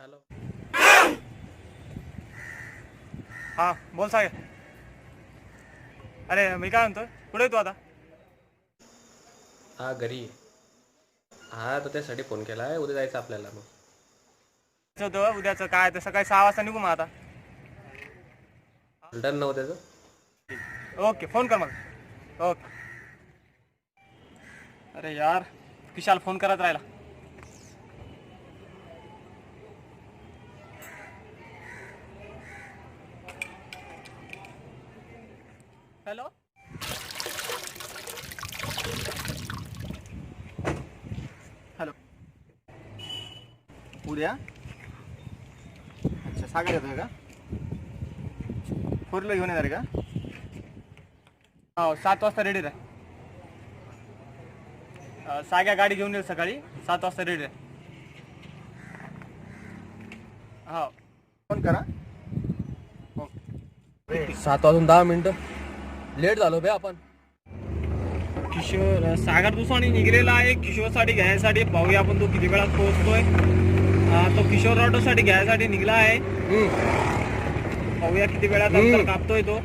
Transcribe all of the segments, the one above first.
Hello. हा बोल सागर. अरे मी काय म्हणतोय, कुठे आहे तू आता? हा घरी आहे. हा तर त्यासाठी फोन केला आहे, उद्या जायचं आपल्याला. मग होतं उद्याचं काय, तर सकाळी 6 वाजता निघू मग आता. डन नव्हतं त्याचं. ओके फोन कर मला. ओके. अरे यार विशाल फोन करत राहिला. हॅलो. हॅलो. उद्या अच्छा सागर येतोय का? 4 घेऊन येणार का? हो 7 वाजता रेडी राह. साग्या गाडी घेऊन येईल सकाळी 7 वाजता रेडी राह. हो फोन करा. 7 वाजून 10 मिनिटं लेट झालो बे आपण. किशोर सागर दुसाणी निघलेला आहे किशोरसाठी घ्यायसाठी. पाहूया आपण तो किती वेळात पोहोचतोय. तो किशोर ऑटोसाठी घ्यायसाठी निघला आहे. पाहूया किती वेळात अंतर कापतोय तो.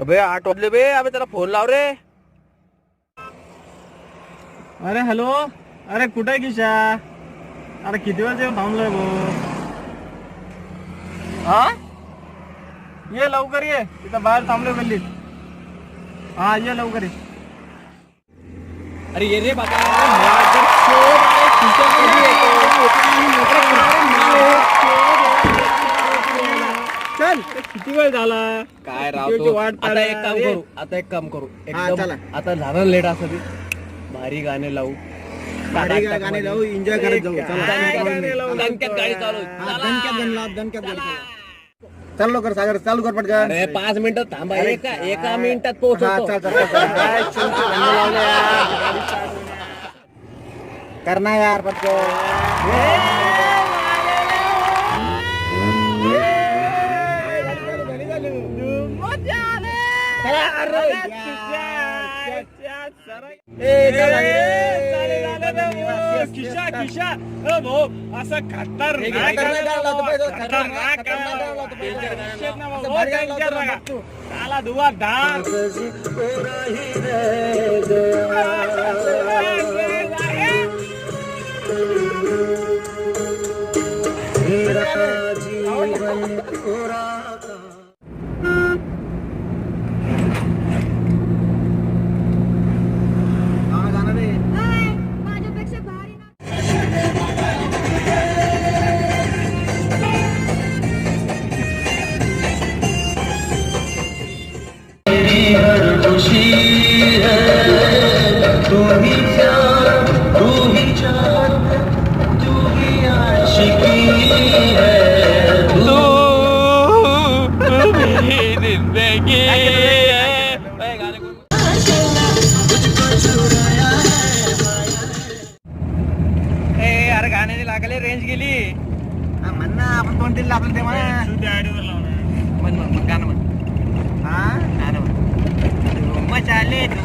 बे 8 वाजले बे. अबे त्याला फोन लाव रे. अरे हॅलो. अरे कुठे आहे किशा? अरे किती वेळ जेव्हा थांबलोय भाऊ. हा ये लवकर ये, इथं बाहेर थांबलोय गल्लीत. हा ये लवकर ये. अरे ये रे बाबा. चल किती वेळ झाला काय राव किती तो. वाट आता एक काम पाहिजे. करू, हा, एकदम चला. आता झालं लेट असं ते भारी गाणे लावू. गाणे लावू, एन्जॉय करत जाऊ. चला. दणक्यात गाडी चालू. हा, दणक्यात गाडी. चल लवकर सागर, चालू कर पटकन. अरे 5 मिनिटं थांबा. एका मिनिटात हा, पोहोचतो. चल, चल, चल. कर ना यार पटकन. किशा किशा भाऊ असं खतरनाक त्याला दुवा धार. अरे गाण्याने लागले रेंज गेली. म्हण ना, आपण 2 दिल आपलं ते म्हणा. म्हण गाणं म्हण. हा गाणं म्हण. मचाले धूम.